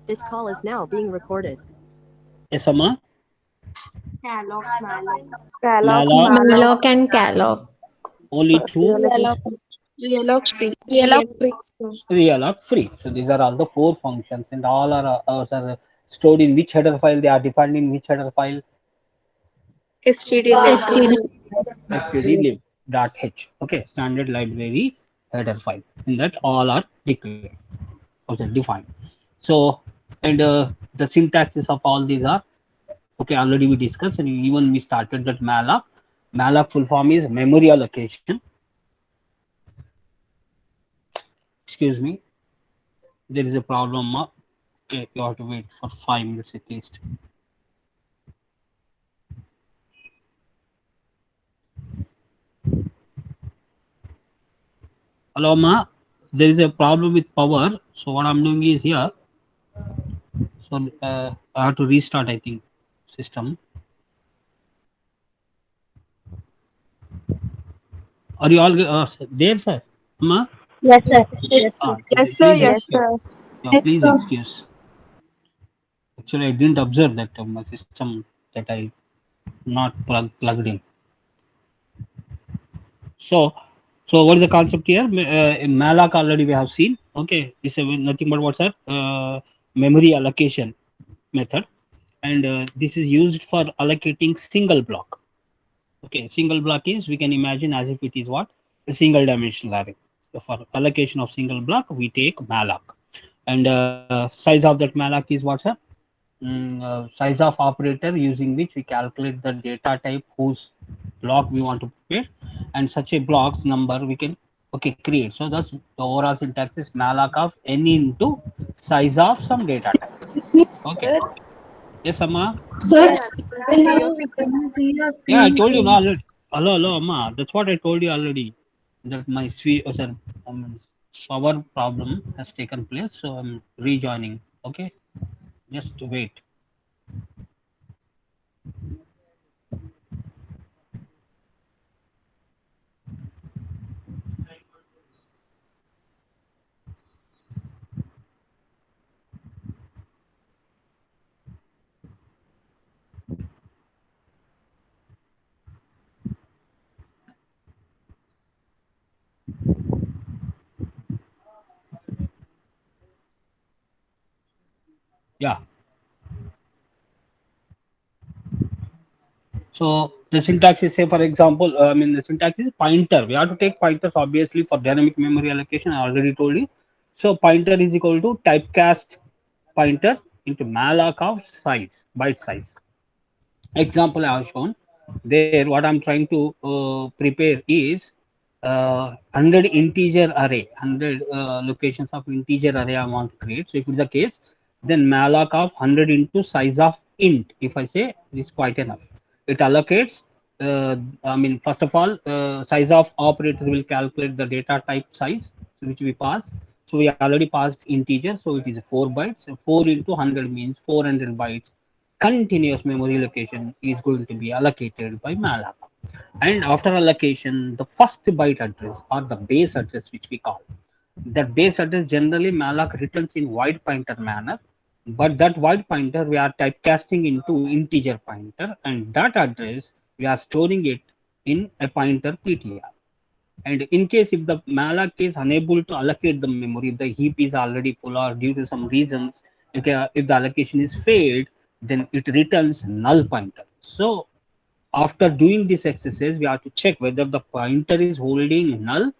This call is now being recorded. Yes, Amma. Calloc, malloc. Calloc, Malloc, malloc, Malloc and Calloc. only two. realloc free. Realloc free. So these are all the four functions, and all are stored in which header file? They are defined in which header file? stdlib. STD. stdlib.h. Okay, standard library header file. In that, all are declared, also defined. So, and the syntaxes of all these are okay. Already we discussed, and even we started that malloc. Malloc full form is memory allocation. Excuse me, there is a problem. Okay, you have to wait for 5 minutes at least. Hello, Ma. There is a problem with power. So what I'm doing is here. So I have to restart, I think, system. Are you all there, sir? Ma? Yes, sir. Yes, sir. Yes, Sir. sir. Yes, Excuse. sir. Yeah, please excuse. Actually, I didn't observe that my system that I not plugged in. So, so what is the concept here? In malloc already we have seen. Okay, this is nothing but what's that? Memory allocation method, and this is used for allocating single block. Okay, single block is we can imagine as if it is what a single dimensional array. So for allocation of single block, we take malloc, and size of that malloc is what's up? Size of operator using which we calculate the data type whose block we want to prepare, and such a block's number we can okay create. So thus the overall syntax is malloc of n into size of some data type. Okay. Yes, Amma. So, Yeah, I told you no already. Hello, hello, Amma. That's what I told you already. That my sir, power problem has taken place, so I'm rejoining. Okay, just wait. Yeah. So the syntax is say, for example, the syntax is pointer. We have to take pointers obviously for dynamic memory allocation. I already told you. So pointer is equal to typecast pointer into malloc of size, byte size. Example I have shown there. What I'm trying to prepare is 100 integer array, 100 locations of integer array I want to create. So if it's the case, then malloc of 100 into size of int, if I say, is quite enough. It allocates first of all, size of operator will calculate the data type size which we pass. So we already passed integer, so it is 4 bytes. So 4 into 100 means 400 bytes continuous memory location is going to be allocated by malloc. And after allocation, the first byte address or the base address, which we call that base address, generally malloc returns in wide pointer manner, but that wide pointer we are typecasting into integer pointer, and that address we are storing it in a pointer PTR. And in case if the malloc is unable to allocate the memory, if the heap is already full or due to some reasons, okay, if the allocation is failed, then it returns null pointer. So after doing this exercise, we have to check whether the pointer is holding null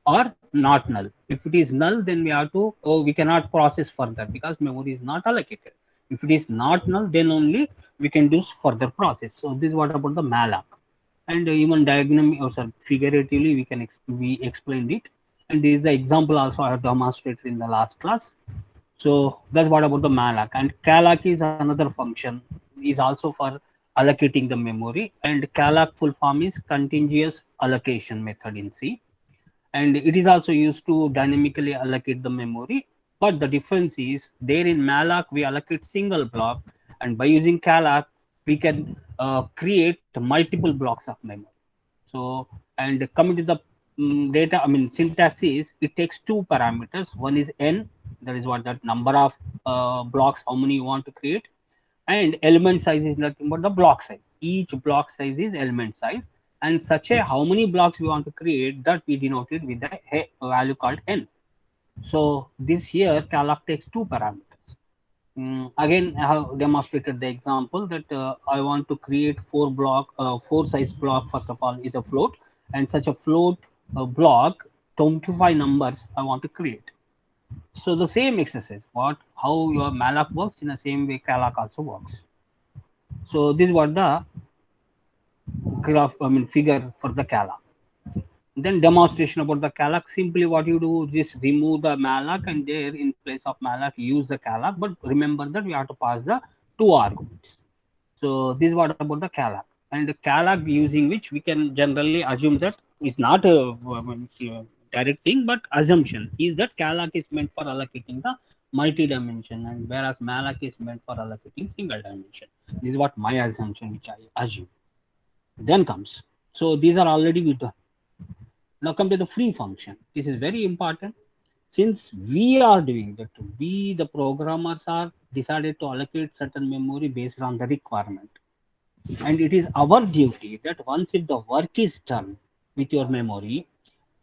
or not null. If it is null, then we have to, we cannot process further because memory is not allocated. If it is not null, then only we can do further process. So this is what about the malloc. And even diagram or figuratively we explained it, and this is the example also I have demonstrated in the last class. So that's what about the malloc. And calloc is another function, is also for allocating the memory, and calloc full form is continuous allocation method in C, and it is also used to dynamically allocate the memory. But the difference is there in malloc we allocate single block, and by using calloc we can create multiple blocks of memory. So, and coming to the data, syntax is it takes two parameters. One is n, That is what that number of blocks, how many you want to create. And element size is nothing but the block size. Each block size is element size, and such a how many blocks we want to create, that we denote it with a value called n. So this here calloc takes two parameters. Again, I have demonstrated the example that I want to create four size block. First of all is a float, and such a float block 25 numbers I want to create. So the same exercise, how your malloc works, in the same way calloc also works. So this is what the figure for the calloc. Then demonstration about the calloc. Simply what you do, just remove the malloc, and there in place of malloc use the calloc. But remember that we have to pass the two arguments. So this is what about the calloc. And the calloc using which we can generally assume that is not a direct thing, but assumption is that calloc is meant for allocating the multi-dimension, and whereas malloc is meant for allocating single dimension. This is what my assumption, which I assume. Then comes, so these are already we done. Now come to the free function. This is very important. Since we are doing that, we the programmers are decided to allocate certain memory based on the requirement. And it is our duty that once if the work is done with your memory,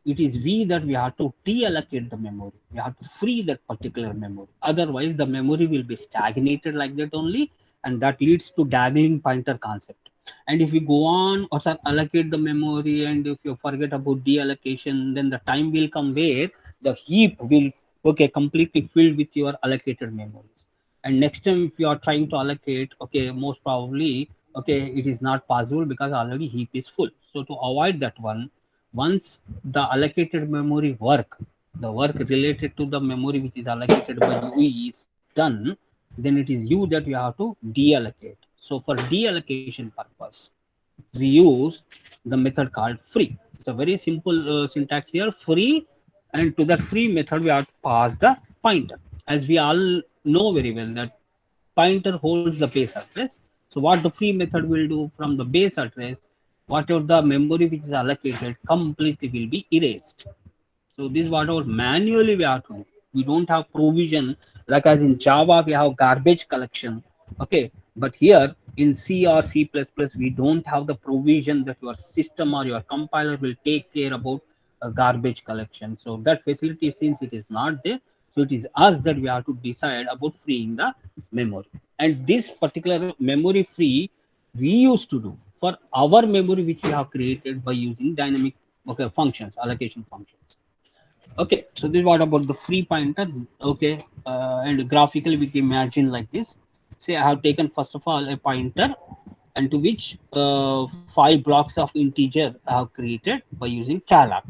it is we that we have to deallocate the memory. We have to free that particular memory. Otherwise, the memory will be stagnated like that only, and that leads to dangling pointer concept. And if you go on or allocate the memory, and if you forget about deallocation, then the time will come where the heap will completely filled with your allocated memories. And next time if you are trying to allocate, most probably it is not possible because already heap is full. So to avoid that one, once the allocated memory the work related to the memory which is allocated by you is done, then it is you that you have to deallocate. So for deallocation purpose, we use the method called free. It's a very simple syntax here, free, and to that free method we have to pass the pointer. As we all know very well that pointer holds the base address. So what the free method will do, from the base address, whatever the memory which is allocated completely will be erased. So this is what our manually we have to do. We don't have provision like as in Java we have garbage collection. But here in C or C++, we don't have the provision that your system or your compiler will take care about garbage collection. So that facility, since it is not there, so it is us that we have to decide about freeing the memory. And this particular memory free we used to do for our memory which we have created by using dynamic functions, allocation functions. So this is what about the free pointer. And graphically we can imagine like this. Say I have taken first of all a pointer, and to which 5 blocks of integer I have created by using calloc.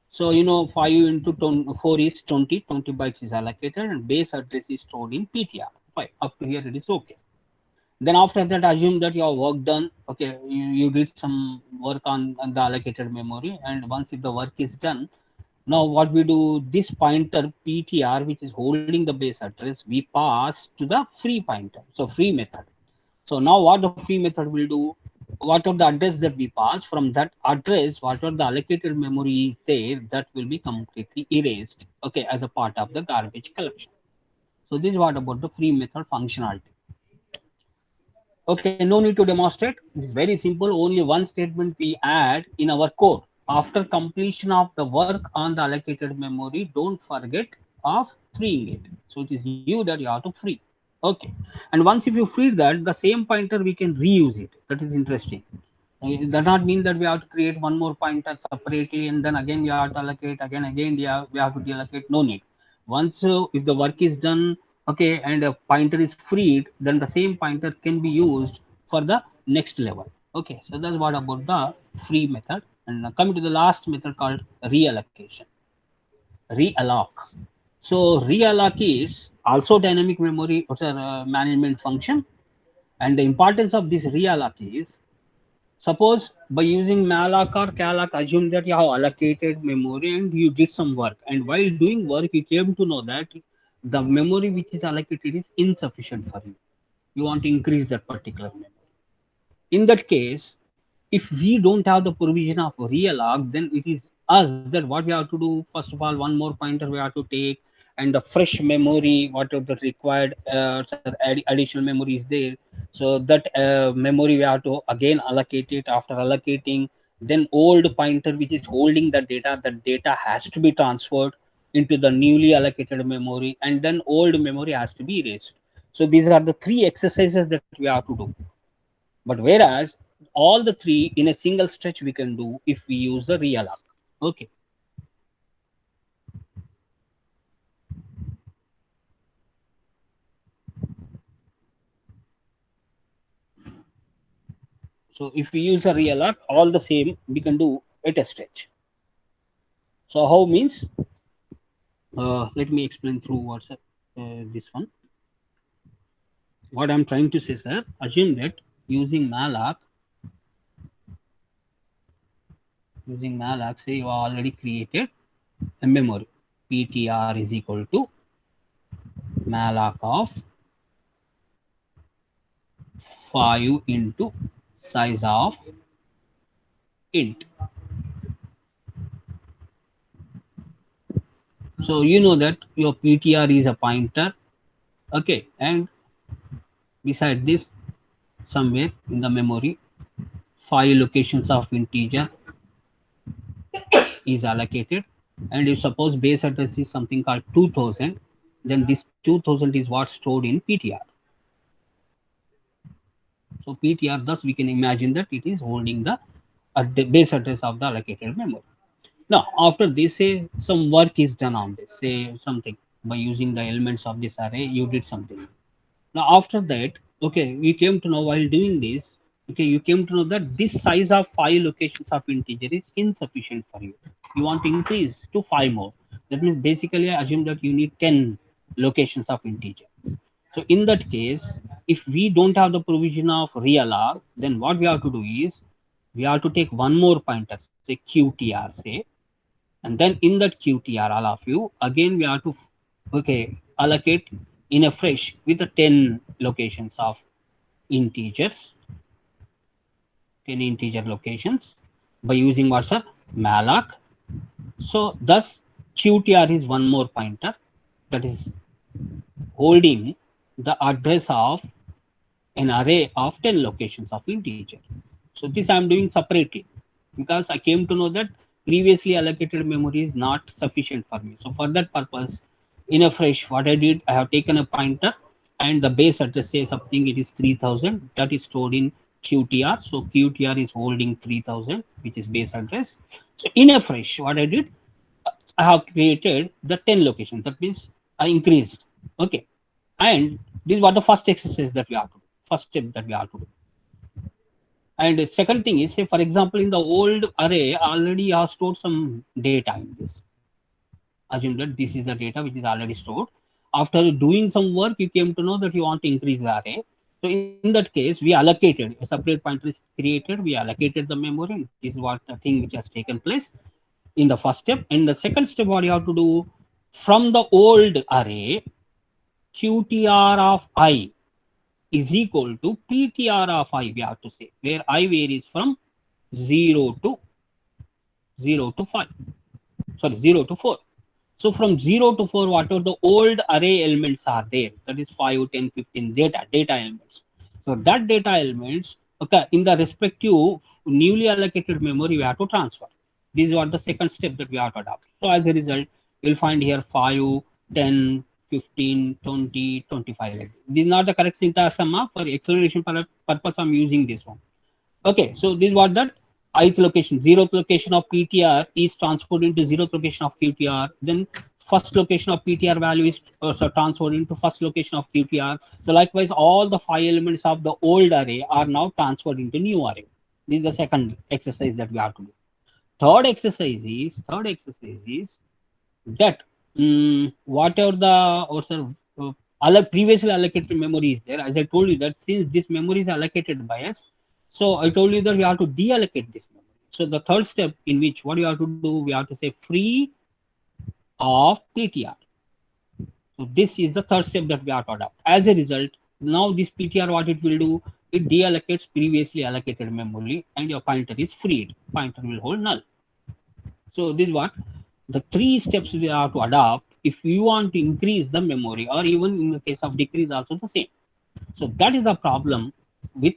So 5 into 4 is 20 bytes is allocated, and base address is stored in PTR. Fine, up to here it is okay. Then after that, assume that your work done. You did some work on the allocated memory, and once if the work is done, now what we do, this pointer PTR which is holding the base address, we pass to the free pointer, so free method. So now what the free method will do, whatever the address that we pass, from that address whatever the allocated memory is there, that will be completely erased as a part of the garbage collection. So this is what about the free method functionality. No need to demonstrate. It's very simple. Only one statement we add in our code. After completion of the work on the allocated memory, don't forget of freeing it. So it is you that you have to free. And once if you free that, the same pointer we can reuse it. That is interesting. It does not mean that we have to create one more pointer separately, and then again we have to allocate, again we have to deallocate. No need. Once if the work is done, and a pointer is freed, then the same pointer can be used for the next level. So that's what about the free method. And coming to the last method called reallocation. Realloc. So realloc is also dynamic memory management function, and the importance of this realloc is, suppose by using malloc or calloc, assume that you have allocated memory and you did some work, and while doing work you came to know that the memory which is allocated is insufficient for you. You want to increase that particular memory. In that case, if we don't have the provision of realloc, then it is us that what we have to do. First of all, one more pointer we have to take, and the fresh memory, whatever the required additional memory is there. So that memory we have to again allocate it. After allocating, then old pointer which is holding the data has to be transferred into the newly allocated memory, and then old memory has to be erased. So these are the three exercises that we have to do. But whereas all the three in a single stretch we can do if we use the realloc. Okay. So if we use a realloc, all the same we can do at a stretch. So how means? Let me explain through what's this one. What I'm trying to say, sir, assume that using malloc, say you already created a memory. PTR is equal to malloc of 5 into size of int. So you know that your PTR is a pointer, okay, and beside this, somewhere in the memory, 5 locations of integer is allocated, and if suppose base address is something called 2000, then this 2000 is what's stored in PTR. So PTR, thus we can imagine that it is holding the base address of the allocated memory. Now after this, say some work is done on this, say something by using the elements of this array, you did something. Now after that, okay, we came to know while doing this, okay, you came to know that this size of 5 locations of integer is insufficient for you. You want to increase to 5 more. That means basically I assume that you need 10 locations of integer. So in that case, if we don't have the provision of realloc, then what we have to do is we have to take one more pointer, say qtr, say, and then in that qtr, all of you, again we have to, okay, allocate in a fresh with the 10 locations of integers, 10 integer locations by using what's a malloc. So thus qtr is one more pointer that is holding the address of an array of 10 locations of integer. So this I am doing separately because I came to know that previously allocated memory is not sufficient for me. So for that purpose, in a fresh, what I did, I have taken a pointer and the base address says something, it is 3000, that is stored in qtr. So qtr is holding 3000, which is base address. So in a fresh, what I did, I have created the 10 locations. That means I increased. Okay. And this was the first exercise that we have to do, first step that we have to do. And the second thing is, say for example, in the old array already I have stored some data in this. Assume that this is the data which is already stored. After doing some work, you came to know that you want to increase the array. So in that case, we allocated a separate pointer is created. We allocated the memory. This is what the thing which has taken place in the first step. And the second step, what you have to do, from the old array, qtr of I is equal to ptr of I, we have to say, where I varies from 0 to 5. Sorry, 0 to 4. So from 0 to 4, whatever the old array elements are there, that is 5, 10, 15 data elements. So that data elements, okay, in the respective newly allocated memory, we have to transfer. This is what the second step that we have to adopt. So as a result, you'll find here 5, 10, 15, 20, 25. This is not the correct syntax, for acceleration purpose, I'm using this one. Okay, so this is what that ith location, 0th location of PTR is transferred into 0th location of QTR. Then first location of PTR value is also transferred into first location of QTR. So likewise, all the 5 elements of the old array are now transferred into new array. This is the second exercise that we have to do. Third exercise is that whatever the previously allocated memory is there. As I told you that since this memory is allocated by us, so I told you that we have to deallocate this memory. So the third step in which what you have to do, we have to say free of PTR. So this is the third step that we have to adopt. As a result, now this PTR, what it will do, it deallocates previously allocated memory and your pointer is freed. Pointer will hold null. So this is what the 3 steps we have to adopt if you want to increase the memory, or even in the case of decrease also the same. So that is the problem with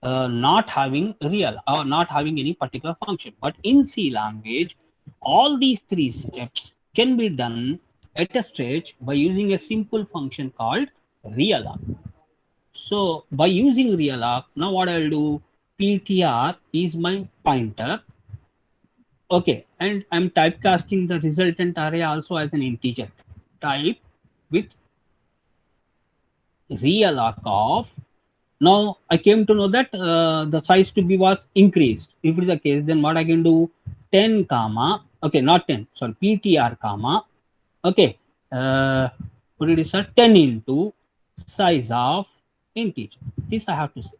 not having real or not having any particular function. But in C language, all these three steps can be done at a stretch by using a simple function called realloc. So by using realloc, now what I'll do, ptr is my pointer. Okay, and I'm typecasting the resultant array also as an integer type with realloc of. Now I came to know that the size to be was increased. If it is the case, then what I can do, 10 comma, okay, not 10, sorry, ptr comma, okay, what it is, 10 into size of integer. This I have to say.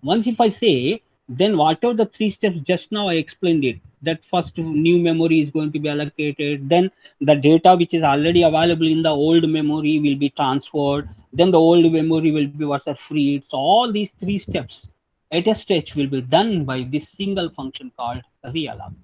Once if I say, then whatever the three steps just now I explained it, that first new memory is going to be allocated, then the data which is already available in the old memory will be transferred, then the old memory will be what's freed. So all these three steps at a stretch will be done by this single function called realloc.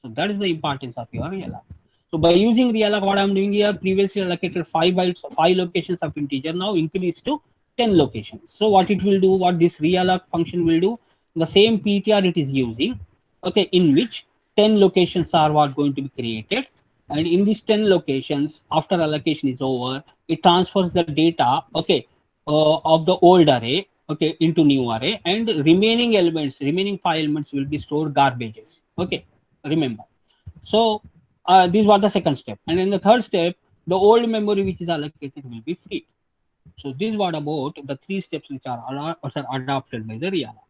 So that is the importance of your realloc. So by using realloc, what I'm doing here, previously allocated 5 bytes, 5 locations of integer, now increase to 10 locations. So what it will do, what this realloc function will do, the same ptr it is using, okay, in which 10 locations are what going to be created, and in these 10 locations, after allocation is over, it transfers the data, okay, of the old array, okay, into new array, and remaining elements, remaining 5 elements will be stored garbages, okay, remember. So these were the second step, and in the third step, the old memory which is allocated will be free. So this is what about the three steps which are adopted by the realloc.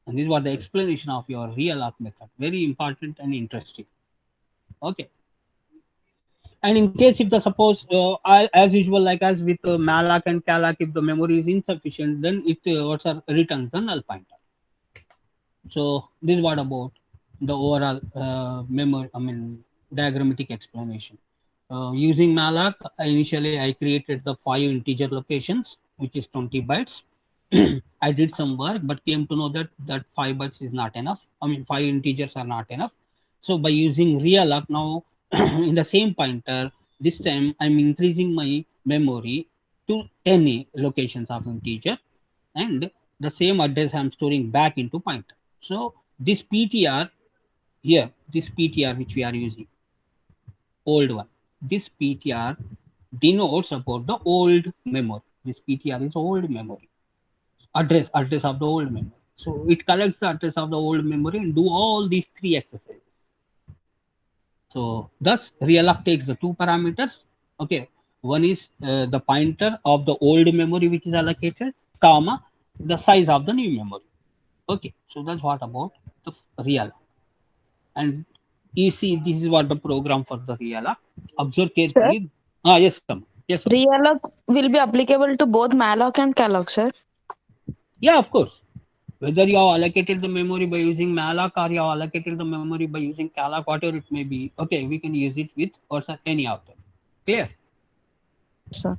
And this was the explanation of your realloc method. Very important and interesting. Okay. And in case if the suppose as usual, like as with malloc and calloc, if the memory is insufficient, then it returns the null pointer. So this is what about the overall memory, I mean diagrammatic explanation. Using malloc, initially I created the 5 integer locations, which is 20 bytes. I did some work, but came to know that 5 bytes is not enough. I mean 5 integers are not enough. So by using realloc, now in the same pointer, this time I'm increasing my memory to 10 locations of integer, and the same address I'm storing back into pointer. So this ptr here, this ptr which we are using, old one, this ptr denotes about the old memory. This ptr is old memory, address of the old memory. So it collects the address of the old memory and do all these three exercises. So thus realloc takes the two parameters. Okay, one is the pointer of the old memory which is allocated, comma, the size of the new memory. Okay, so that's what about the realloc. And you see, this is what the program for the realloc. Observe carefully. Sir? Yes, come. Yes, sir. Realloc will be applicable to both malloc and calloc, sir. Yeah, of course. Whether you have allocated the memory by using malloc or you have allocated the memory by using calloc, whatever it may be, okay, we can use it with or any of them. Clear? Sir.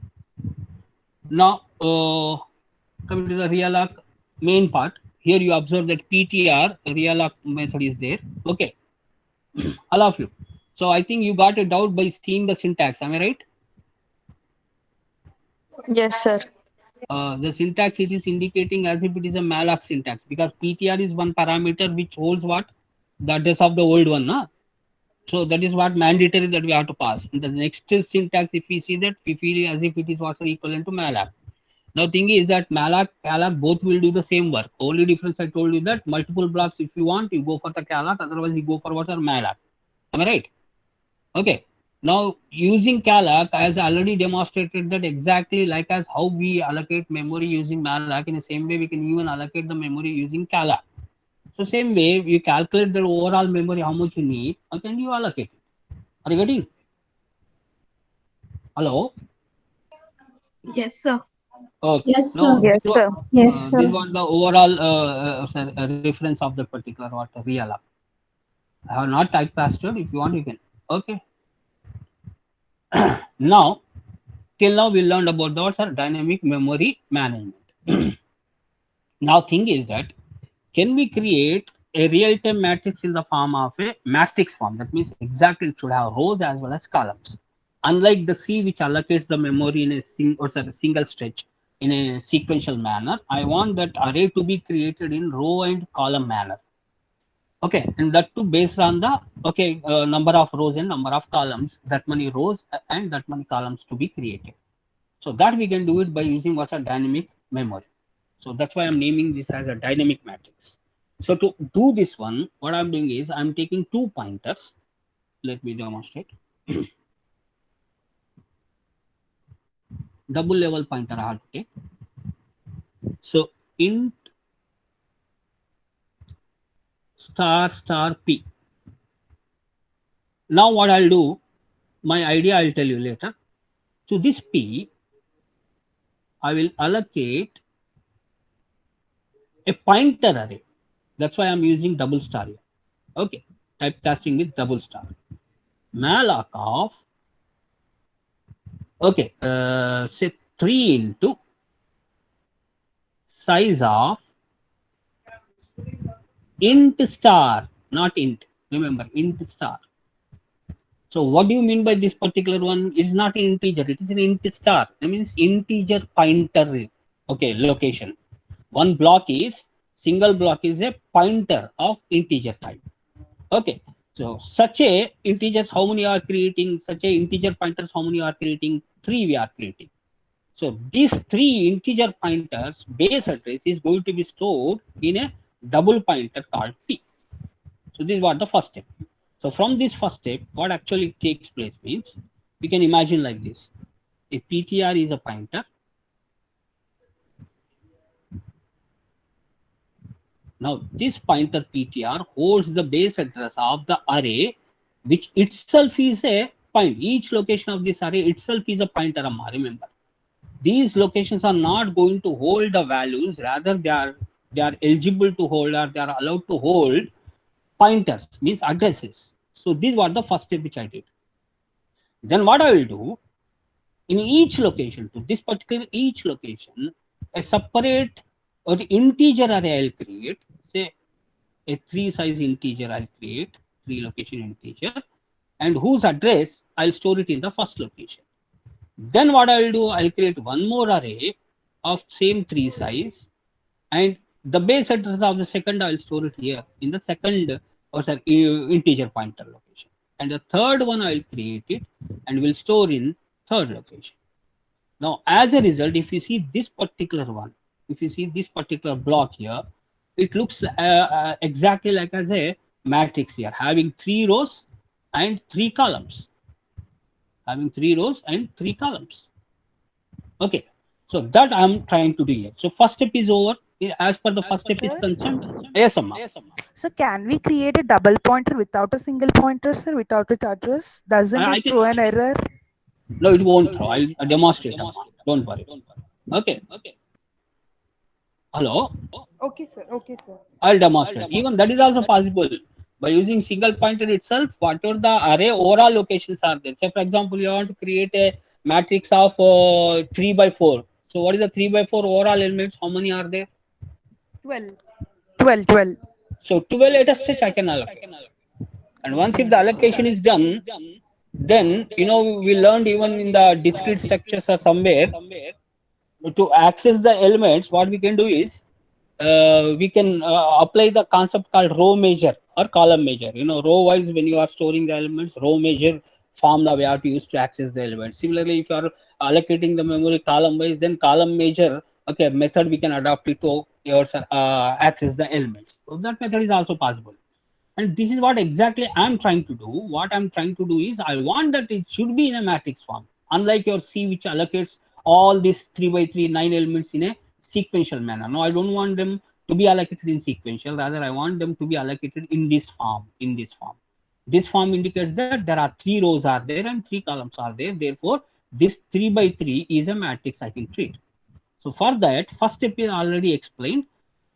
Now, coming to the realloc main part, here you observe that ptr realloc method is there. Okay, all of you. So I think you got a doubt by seeing the syntax. Am I right? Yes, sir. The syntax, it is indicating as if it is a malloc syntax, because ptr is one parameter which holds what, the address of the old one, na? So that is what mandatory that we have to pass. In the next syntax, if we see that, we feel as if it is what's equivalent to malloc. Now thing is that malloc, calloc both will do the same work. Only difference I told you that multiple blocks, if you want, you go for the calloc, otherwise you go for what are malloc. Am I right? Okay. Now using calloc, as already demonstrated that exactly like as how we allocate memory using malloc, in the same way we can even allocate the memory using calloc. So same way you calculate the overall memory, how much you need, and then you allocate it. Are you getting? Hello? Yes, sir. Okay. Yes, Now, sir. Yes, sir. Yes, this sir. was the overall reference of the particular what realloc. I have not typecasted. If you want, you can. Okay. Now, till now we learned about the dynamic memory management. Now, thing is that can we create a real-time matrix in the form of a matrix form. That means exactly it should have rows as well as columns. Unlike the C, which allocates the memory in a single stretch in a sequential manner, I want that array to be created in row and column manner. Okay, and that too based on the number of rows and number of columns. That many rows and that many columns to be created. So that we can do it by using what's a dynamic memory. So that's why I'm naming this as a dynamic matrix. So to do this one, what I'm doing is I'm taking two pointers. Let me demonstrate. Double level pointer I have to take. So int star p. Now what I'll do, my idea I'll tell you later. To this p, I will allocate a pointer array. That's why I'm using double star here. Okay, typecasting with double star. Malloc of say 3 into size of int star, not int. Remember, int star. So what do you mean by this particular one? It's not an integer, it is an int star. That means integer pointer. Okay, location. One block is, single block is a pointer of integer type. Okay, so such a integers, how many are creating? Such a integer pointers, how many are creating? 3 we are creating. So these 3 integer pointers base address is going to be stored in a double pointer called p. So this is what the first step. So from this first step, what actually takes place means, we can imagine like this. If ptr is a pointer, now this pointer ptr holds the base address of the array, which itself is a point. Each location of this array itself is a pointer, remember. These locations are not going to hold the values, rather they are eligible to hold, or they are allowed to hold pointers, means addresses. So this was the first step which I did. Then what I will do, in each location, to this particular each location, a separate or the integer array I'll create, say a 3 size integer I'll create, 3 location integer, and whose address I'll store it in the first location. Then what I will do, I'll create one more array of same 3 size, and the base address of the second I'll store it here in the second integer pointer location. And the third one I'll create it and will store in third location. Now, as a result, if you see this particular one, if you see this particular block here, it looks exactly like as a matrix here, having 3 rows and 3 columns. Having 3 rows and 3 columns. Okay, so that I'm trying to do here. So first step is over. As per the first step is concerned. Yes, Amma. So can we create a double pointer without a single pointer, sir, without its address? Doesn't it throw an error? No, it won't throw. I'll demonstrate. Don't worry. Okay. Hello. Okay, sir. Okay, sir. I'll demonstrate. Even that is also possible. By using single pointer itself, whatever the array overall locations are there. Say, for example, you want to create a matrix of 3 by 4. So what is the 3 by 4 overall elements? How many are there? 12. So 12 at a stretch I can allocate. And once if the allocation is done, then we learned even in the discrete structures or somewhere, to access the elements, what we can do is we can apply the concept called row measure or column measure. Row wise, when you are storing the elements, row measure formula we have to use to access the elements. Similarly, if you are allocating the memory column wise, then column measure method we can adopt it to access the elements. So that method is also possible. And this is what exactly I'm trying to do. What I'm trying to do is I want that it should be in a matrix form, unlike your C, which allocates all these 3 by 3 9 elements in a sequential manner. No, I don't want them to be allocated in sequential. Rather, I want them to be allocated in this form. This form indicates that there are 3 rows are there and 3 columns are there. Therefore, this 3 by 3 is a matrix I can treat. So for that, first step is already explained.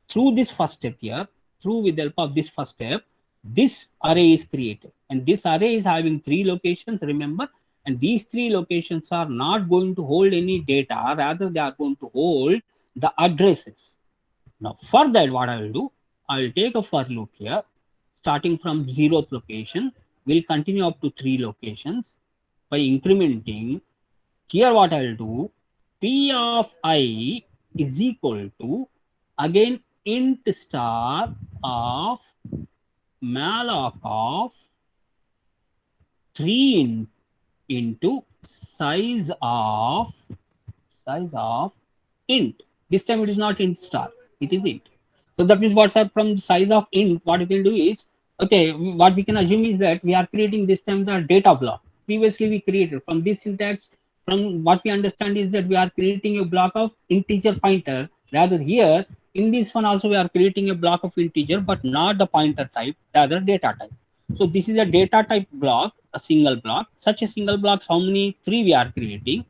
Through this first step here, with the help of this first step, this array is created, and this array is having 3 locations, remember, and these 3 locations are not going to hold any data, rather they are going to hold the addresses. Now for that, what I will do, I'll take a for loop here, starting from 0th location, will continue up to 3 locations by incrementing. Here what I'll do, P of I is equal to, again, int star of malloc of 3 into size of int. This time it is not int star, it is int. So that means what's up from the size of int, what we can do is, okay, what we can assume is that we are creating this time the data block. Previously we created from this syntax, from what we understand is that we are creating a block of integer pointer. Rather here, in this one also we are creating a block of integer, but not the pointer type, rather data type. So this is a data type block, a single block. Such a single block, how many? 3 we are creating.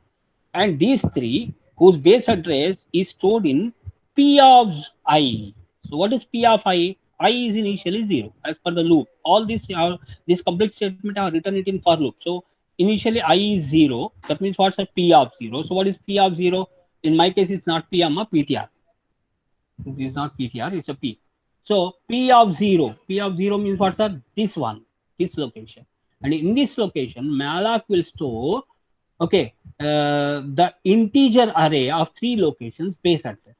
And these 3 whose base address is stored in P of I. So what is P of I? I is initially 0 as per the loop. All this complete statement are written it in for loop. So initially I is 0. That means what's a P of 0? So what is P of 0? In my case, it's not P, PTR. It is not PTR, it's a P. So P of 0. P of 0 means what's that? This one, this location. And in this location, malloc will store, okay, the integer array of 3 locations base address.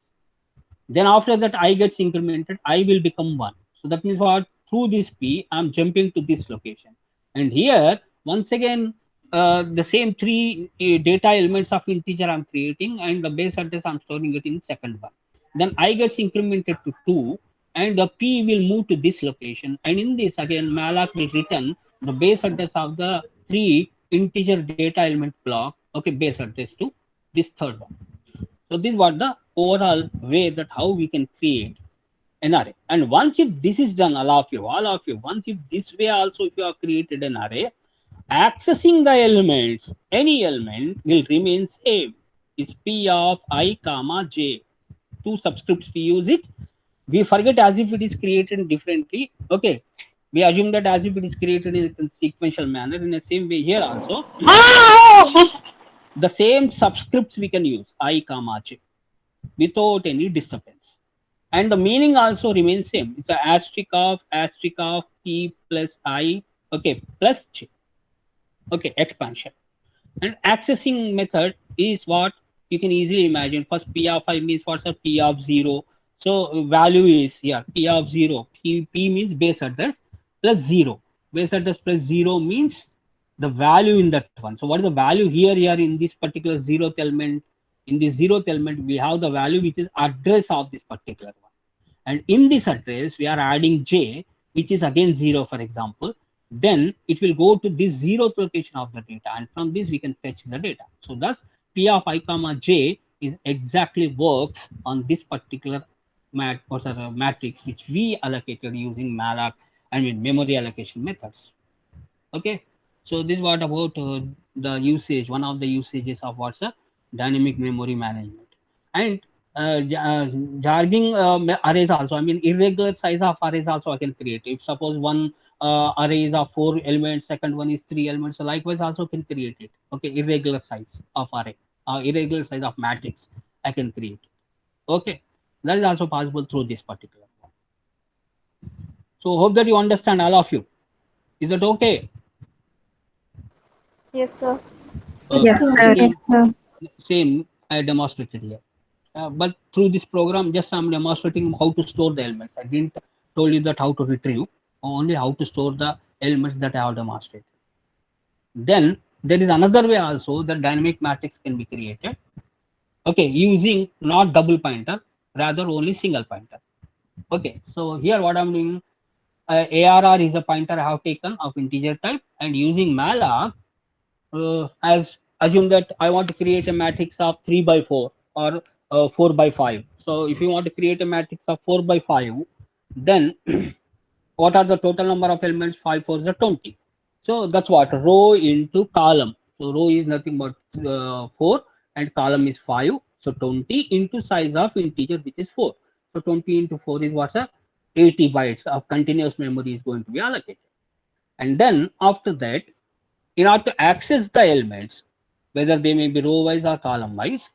Then after that, I gets incremented, I will become 1. So that means what? Through this P, I'm jumping to this location. And here, once again, the same 3 data elements of integer I'm creating, and the base address I'm storing it in second one. Then I gets incremented to 2, and the P will move to this location. And in this, again, malloc will return the base address of the 3 integer data element block, okay, base address to this third one. So this was the overall way that how we can create an array. And once if this is done, all of you, once if this way also if you have created an array, accessing the elements, any element will remain same. It's P of I comma j. 2 subscripts we use it. We forget as if it is created differently. Okay. We assume that as if it is created in a sequential manner. In the same way here also, the same subscripts we can use, I comma j, without any disturbance. And the meaning also remains same. It's a asterisk of P plus I, okay, plus j. Okay, expansion. And accessing method is what you can easily imagine. First, P of I means what's a P of 0. So value is here, P of 0. P means base address plus 0. Base address plus 0 means the value in that one. So what is the value here in this particular 0th element? In this 0th element, we have the value which is address of this particular one. And in this address, we are adding j, which is again 0, for example. Then it will go to this 0th location of the data, and from this we can fetch the data. So thus P of I comma j is exactly works on this particular matrix which we allocated using malloc and memory allocation methods. Okay, so this is what about the usage, one of the usages of what's a dynamic memory management. And jarging arrays also, I mean irregular size of arrays also I can create. If suppose one array is of 4 elements, second one is 3 elements, so likewise also can create it. Okay, irregular size of array, irregular size of matrix I can create. Okay, that is also possible through this particular one. So hope that you understand, all of you. Is that okay? Yes, sir. Yes, sir. Same I demonstrated here. But through this program, just I'm demonstrating how to store the elements. I didn't told you that how to retrieve, only how to store the elements that I have demonstrated. Then there is another way also that dynamic matrix can be created. Okay, using not double pointer, rather only single pointer. Okay, so here what I'm doing, ARR is a pointer I have taken of integer type, and using malloc, as assume that I want to create a matrix of 3 by 4 or 4 by 5. So if you want to create a matrix of 4 by 5, then what are the total number of elements? 5 4 is 20. So that's what row into column. So row is nothing but 4 and column is 5. So 20 into size of integer, which is 4. So 20 into 4 is what's 80 bytes of continuous memory is going to be allocated. And then after that, in order to access the elements, whether they may be row wise or column wise,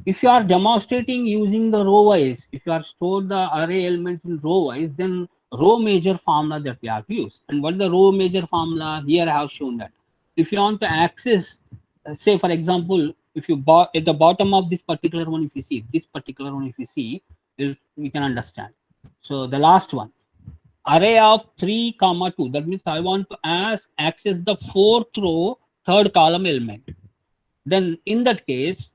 If you are demonstrating using the row wise, if you are stored the array elements in row wise, then row major formula that we have to use. And what is the row major formula? Here I have shown that. If you want to access, say for example, if you bought at the bottom of this particular one, if you see this particular one, if you see, we can understand. So the last one, array of 3 comma 2, that means I want to access the 4th row 3rd column element. Then in that case,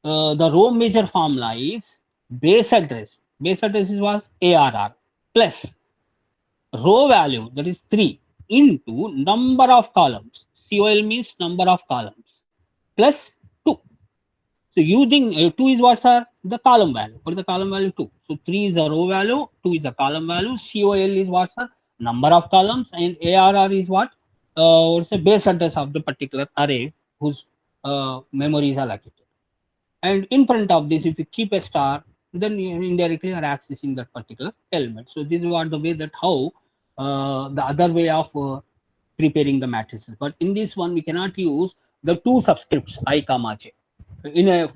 the row major formula is base address. Base address is was ARR plus row value, that is 3, into number of columns. COL means number of columns plus 2. So using 2 is what, sir? The column value. What is the column value? 2. So 3 is the row value, 2 is the column value, COL is what, sir? Number of columns, and ARR is what? What's the base address of the particular array whose memory is allocated. And in front of this, if you keep a star, then you indirectly are accessing that particular element. So this is what the way that how the other way of preparing the matrices. But in this one, we cannot use the 2 subscripts I comma j in a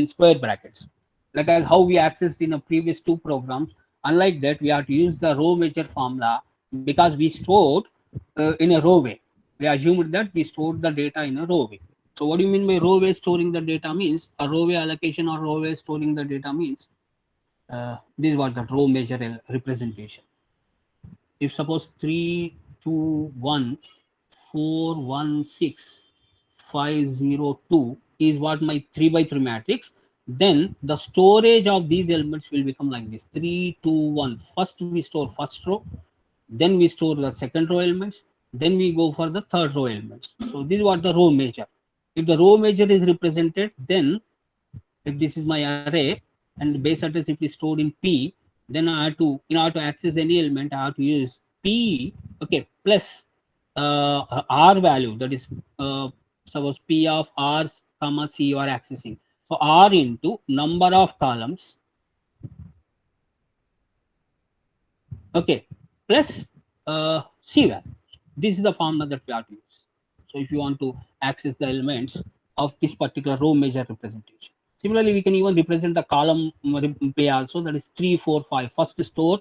square brackets, like as how we accessed in a previous 2 programs. Unlike that, we have to use the row major formula because we stored in a row way. We assumed that we stored the data in a row way. So what do you mean by row way storing the data means? A row way allocation or row way storing the data means this is what the row major representation. If suppose 3, 2, 1, 4, 1, 6, 5, 0, 2 is what my 3 by 3 matrix, then the storage of these elements will become like this: 3, 2, 1. First we store first row, then we store the second row elements, then we go for the third row elements. So this is what the row major. If the row major is represented, then if this is my array and the base address if is stored in P, then I have to, in order to access any element, I have to use P, okay, plus R value, that is suppose P of R comma C you are accessing. So R into number of columns, okay, plus C value. This is the formula that we have to use. So if you want to access the elements of this particular row major representation. Similarly, we can even represent the column pay also, that is 3, 4, 5. First store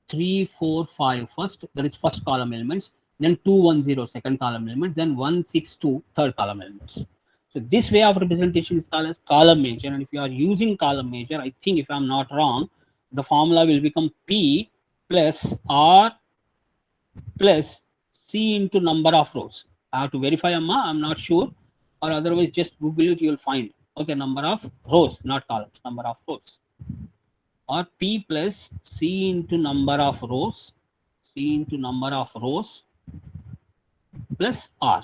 3, 4, 5 first, that is first column elements, then 2, 1, 0 second column elements, then 1, 6, 2 third column elements. So this way of representation is called as column major. And if you are using column major, I think if I'm not wrong, the formula will become P plus R plus C into number of rows. I have to verify, Amma, I'm not sure, or otherwise just Google it, you'll find. Okay, number of rows, not columns, number of rows. Or P plus C into number of rows, C into number of rows plus R.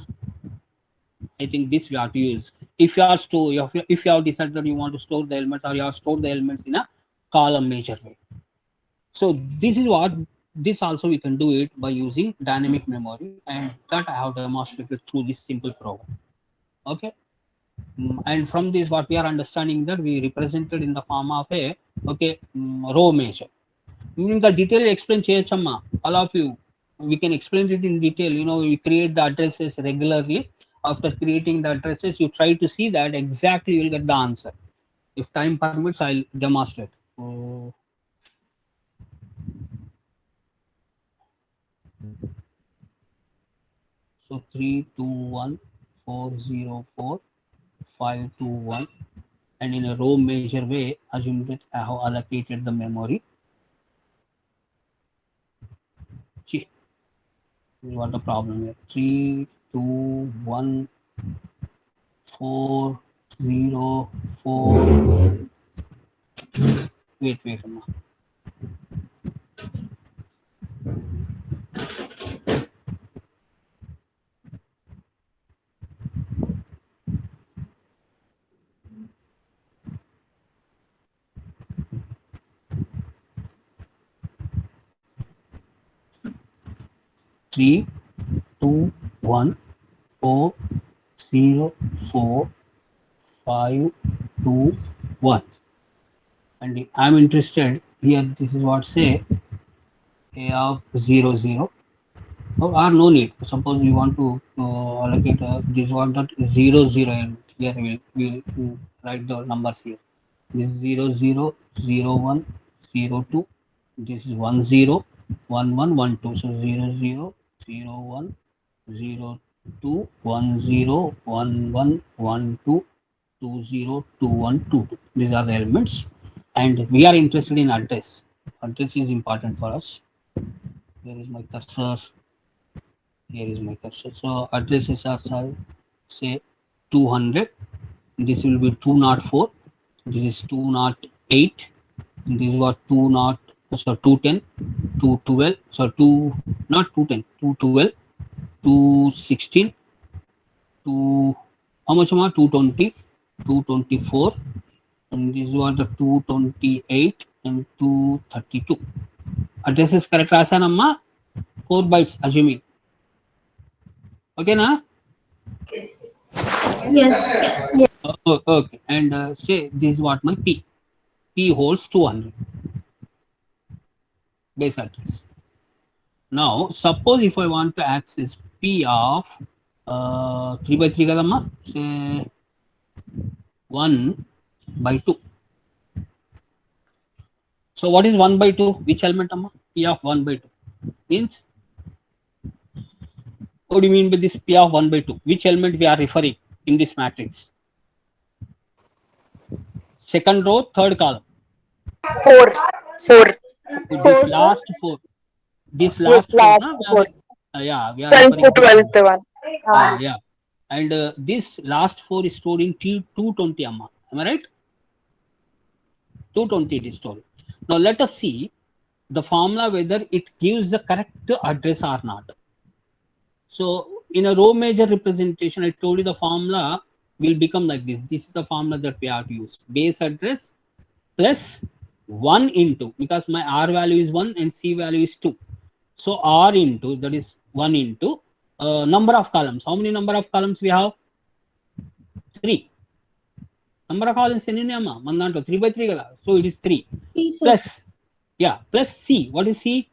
I think this we have to use. If you are if you have decided that you want to store the elements, or you have stored the elements in a column major way. So this is what, this also we can do it by using dynamic memory, and that I have demonstrated through this simple program. Okay. And from this, what we are understanding that we represented in the form of a row major. In the detail explain cheyachama, all of you, we can explain it in detail. You know, we create the addresses regularly. After creating the addresses, you try to see that exactly you will get the answer. If time permits, I'll demonstrate. So 3, 2, 1, 4, 0, 4, 5, 2, 1, and in a row major way, assume that I have allocated the memory. See, what the problem here? 3, 2, 1, 4, 0, 4. Wait, Amma. Three, 2, 1, 4, 0, 4, 5, 2, 1. And I'm interested here. This is what say A of 0, 0. Oh, or no need. Suppose we want to allocate this one that 0, 0 element. Here we'll write the numbers here. This is 0 0 0 1 0 2. This is 1 0 1 1 1 2. So 0 0 0 1 0 2 1 0 1 1 1 2 2 0 2 1 2 2. These are the elements, and we are interested in address. Address is important for us. Where is my cursor? Here is my cursor. So addresses are say 200. This will be 204. This is 208. This is what 20, so 210, 212, so 2 not 210, 212, 216, 2 how much am I? 220, 224, and this is what the 228 and 232. Address is correct, Rasanamma. 4 bytes assuming. Okay, na? Yes. Oh, okay, and say this is what my P. P holds 200 base address. Now, suppose if I want to access P of 3 by 3 kadamma, say 1 by 2. So what is 1 by 2? Which element amma? P of 1 by 2 means, what do you mean by this P of 1 by 2? Which element we are referring in this matrix? Second row, third column. 4. This last 4. This last 4. Yeah, we are 12 referring to 12 is the one. yeah, and this last 4 is stored in 220 amma. Am I right? 220 it is stored. Now let us see the formula whether it gives the correct address or not. So in a row major representation, I told you the formula will become like this. This is the formula that we have to use. Base address plus 1 into, because my R value is 1 and C value is 2. So R into, that is 1 into number of columns. How many number of columns we have? 3. Number of columns amma? 3 by 3 kada. So it is 3. Plus, yeah, plus C. What is C?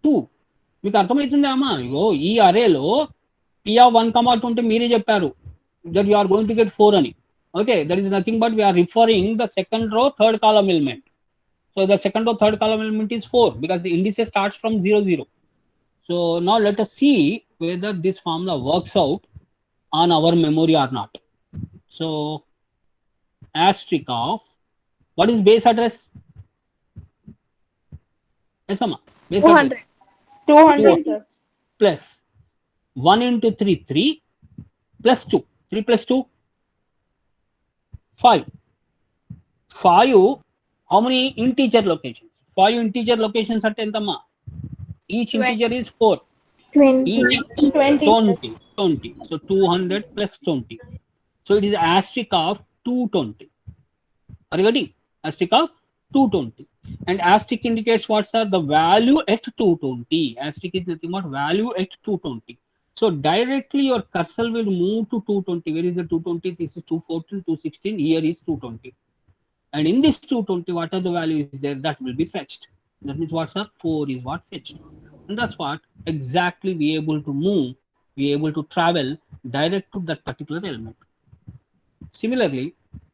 2. మీకు అర్థమవుతుంది అమ్మా ఇగో ఈ అరేలో P of 1, 2 అంటే మీరే చెప్పారు that you are going to get 4 అని. Okay, that is nothing but we are referring the second row, third column element. So the second row, third column element is 4 because the indices starts from 0 0. So now let us see whether this formula works out on our memory or not. So asterisk of, what is base address? Yes, amma. Base 200. address. 200. Plus 1 into 3, 3 plus 2. 3 plus 2, 5. 5, how many integer locations? 5 integer locations are 10 amma. Each integer is 4. 20. Each 20. So 200 plus 20. So it is asterisk of 220. Are you getting? Asterisk of 220. And asterisk indicates what, sir? The value at 220. Asterisk is nothing but value at 220. So directly your cursor will move to 220. Where is the 220? This is 214, 216. Here is 220. And in this 220, what are the values there? That will be fetched. That means what, sir? 4 is what fetched. And that's what exactly we able to move, we able to travel direct to that particular element. Similarly,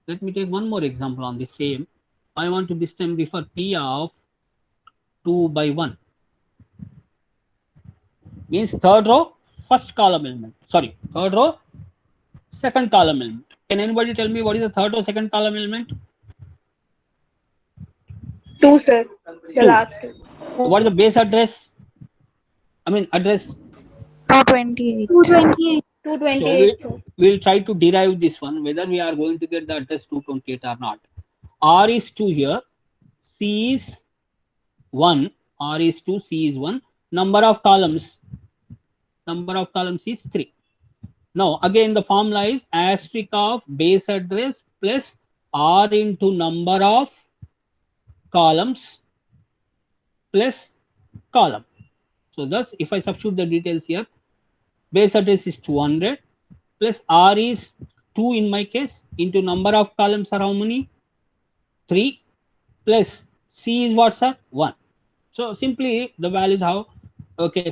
let me take one more example on the same. I want to this time refer P of 2 by 1. Means third row, first column element. Sorry, third row, second column element. Can anybody tell me what is the third or second column element? 2, sir. The 2. last 2. What is the base address? I mean address. 228. 228. So we'll try to derive this one, whether we are going to get the address 228 or not. R is 2 here, C is 1, R is 2, C is 1. Number of columns is 3. Now again the formula is asterisk of base address plus R into number of columns plus column. So thus if I substitute the details here, base address is 200 plus R is 2 in my case into number of columns are how many? 3 plus C is what, sir? 1. So simply the values how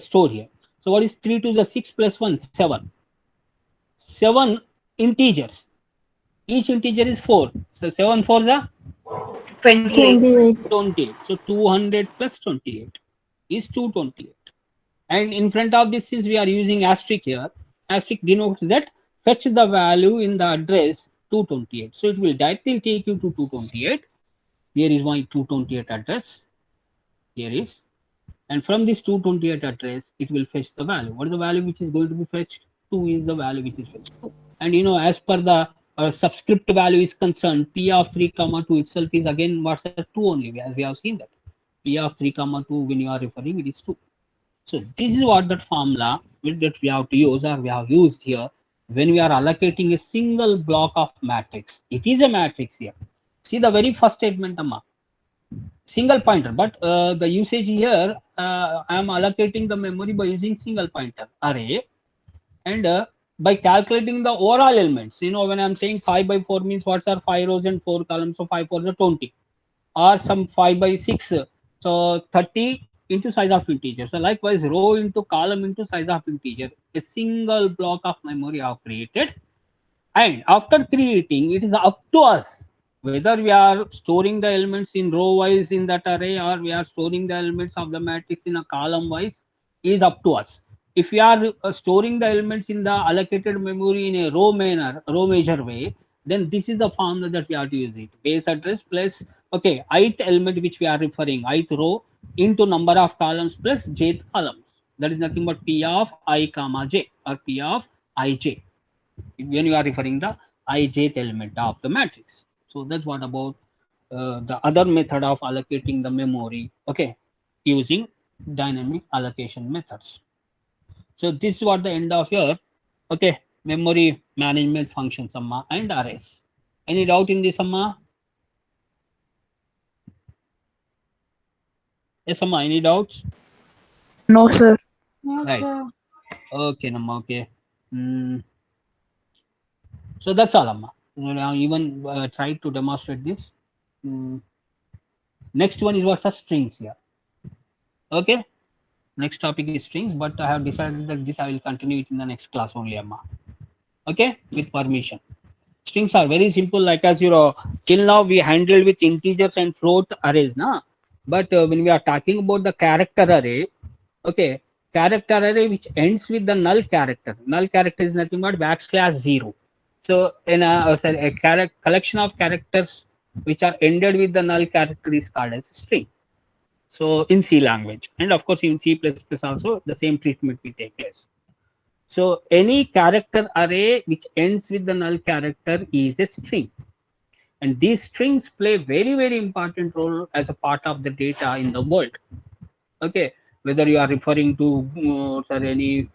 stored here. So what is 3 to the 6 plus 1? 7. 7 integers. Each integer is 4. So 7 4s are 28. 28. So 200 plus 28 is 228. And in front of this, since we are using asterisk here, asterisk denotes that fetch the value in the address 228. So it will directly take you to 228. Here is my 228 address. Here is. And from this 228 address, it will fetch the value. What is the value which is going to be fetched? 2 is the value which is fetched. And you know, as per the subscript value is concerned, P of 3 comma 2 itself is again what's that 2 only, as we have seen that. P of 3 comma 2, when you are referring, it is 2. So this is what that formula that we have to use, or we have used here when we are allocating a single block of matrix. It is a matrix here. See the very first statement, Amma. Single pointer, but the usage here, I am allocating the memory by using single pointer array, and by calculating the overall elements. You know, when I'm saying 5 by 4 means what are 5 rows and 4 columns, so 5 4 is 20, or some 5 by 6, so 30 into size of integer. So likewise, row into column into size of integer, a single block of memory I have created. And after creating, it is up to us whether we are storing the elements in row wise in that array, or we are storing the elements of the matrix in a column wise, is up to us. If we are storing the elements in the allocated memory in a row manner, row measure way, then this is the formula that we have to use it. Base address plus, okay, ith element which we are referring, ith row into number of columns plus jth columns. That is nothing but P of I comma j, or P of ij, when you are referring the ijth element of the matrix. So that's what about the other method of allocating the memory, okay, using dynamic allocation methods. So this is what the end of your, okay, memory management functions, Amma, and arrays. Any doubt in this, Amma? Yes, Amma, any doubts? No, sir. No, Right. sir. Okay, Amma, okay. So that's all, Amma. I even tried to demonstrate this. Next one is what's the strings here. Okay. Next topic is strings, but I have decided that this I will continue it in the next class only, Amma. Okay, with permission. Strings are very simple, like as you know, till now we handled with integers and float arrays, na. But when we are talking about the character array, okay, character array which ends with the null character. Null character is nothing but \0. So in a collection of characters which are ended with the null character is called as a string. So in C language, and of course in C++ also the same treatment will take place. So any character array which ends with the null character is a string, and these strings play very important role as a part of the data in the world. Okay, whether you are referring to any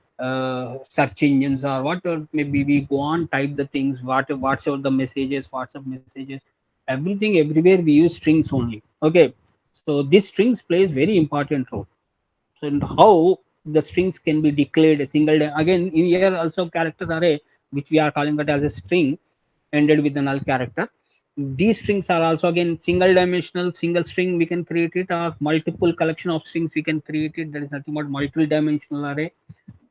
search engines or whatever, maybe we go on type the things, whatsoever the messages, WhatsApp messages, everything, everywhere we use strings only. Okay, so these strings plays very important role. So how the strings can be declared a single again in here also character array which we are calling it as a string ended with the null character. These strings are also again single dimensional, single string we can create it, or multiple collection of strings we can create it. That is nothing but multiple dimensional array.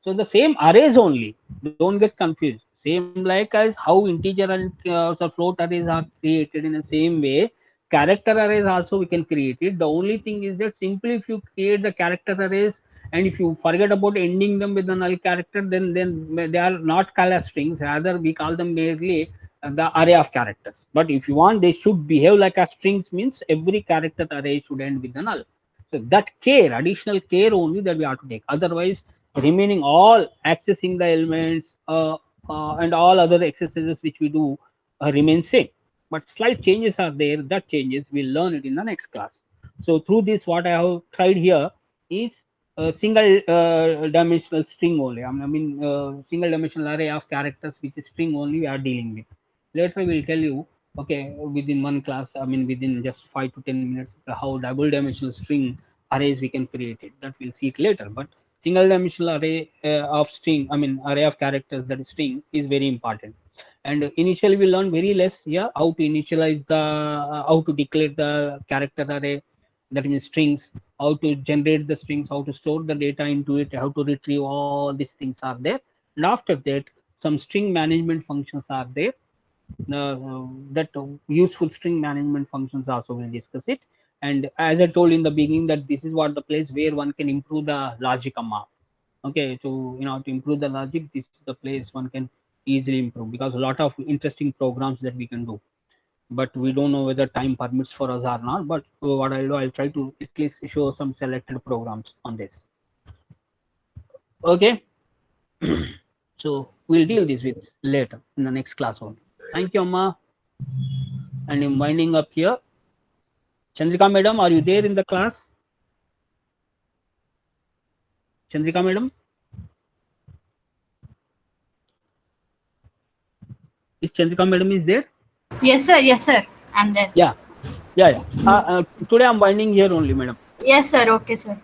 So the same arrays only, don't get confused. Same like as how integer and float arrays are created, in the same way character arrays also we can create it. The only thing is that simply if you create the character arrays and if you forget about ending them with the null character, then they are not called as strings, rather we call them merely the array of characters. But if you want, they should behave like a strings, means every character array should end with the null. So that care, additional care only that we have to take. Otherwise, remaining all accessing the elements and all other exercises which we do remain same. But slight changes are there. That changes we'll learn it in the next class. So through this, what I have tried here is a single dimensional string only. I mean, single dimensional array of characters which is string only we are dealing with. Later we'll tell you, okay, within one class, I mean within just 5 to 10 minutes, how double dimensional string arrays we can create it. That we'll see it later. But single dimensional array of string, I mean array of characters, that is string, is very important. And initially we learn very less here how to initialize the how to declare the character array, that means strings, how to generate the strings, how to store the data into it, how to retrieve, all these things are there. And after that some string management functions are there. That useful string management functions also we'll discuss it. And as I told in the beginning, that this is what the place where one can improve the logic amma. Okay, to to improve the logic, this is the place one can easily improve, because a lot of interesting programs that we can do, but we don't know whether time permits for us or not. But what I'll do, I'll try to at least show some selected programs on this. Okay. So we'll deal this with later in the next class only. Thank you, Amma. And I'm winding up here. Chandrika madam, are you there in the class? Chandrika madam? Is Chandrika madam is there? Yes, sir. Yes, sir. I'm there. Yeah. Today I'm winding here only, madam. Yes, sir. Okay, sir.